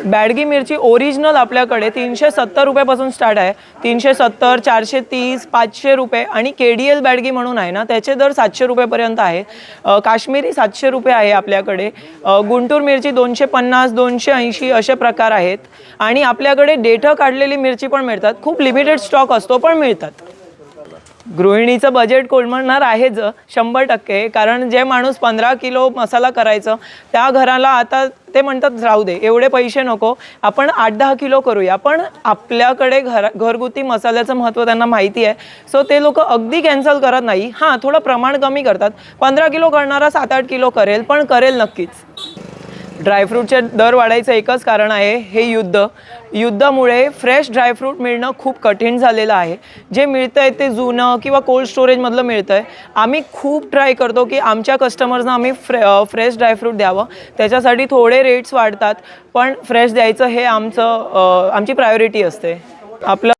बॅडगी मिरची ओरिजिनल आपल्याकडे 370 रुपयापासून स्टार्ट आहे. 370, 430, 500 रुपये आणि KDL बॅडगी म्हणून आहे ना, त्याचे दर 700 रुपयेपर्यंत आहे. काश्मीरी 700 रुपये आहे आपल्याकडे. गुंटूर मिरची 250, 280 असे प्रकार आहेत. आणि आपल्याकडे देठं काढलेली मिरची पण मिळतात. खूप लिमिटेड स्टॉक असतो पण मिळतात. गृहिणीचं बजेट कोलमडणार आहेच 100%. कारण जे माणूस 15 किलो मसाला करायचं त्या घराला आता ते म्हणतात राहू दे, एवढे पैसे नको, आपण 8-10 किलो करूया. पण आपल्याकडे घरगुती मसाल्याचं महत्त्व त्यांना माहिती आहे. सो ते लोक अगदी कॅन्सल करत नाही. हां, थोडं प्रमाण कमी करतात. 15 किलो करणारा 7-8 किलो करेल, पण करेल नक्कीच. ड्रायफ्रूटचे दर वाढायचं एकच कारण आहे, हे युद्धामुळे फ्रेश ड्रायफ्रूट मिळणं खूप कठीण झालेलं आहे. जे मिळतं आहे ते जुनं किंवा कोल्ड स्टोरेजमधलं मिळतं आहे. आम्ही खूप ट्राय करतो की आमच्या कस्टमर्सना आम्ही फ्रेश ड्रायफ्रूट द्यावं. त्याच्यासाठी थोडे रेट्स वाढतात, पण फ्रेश द्यायचं हे आमची प्रायोरिटी असते. आपलं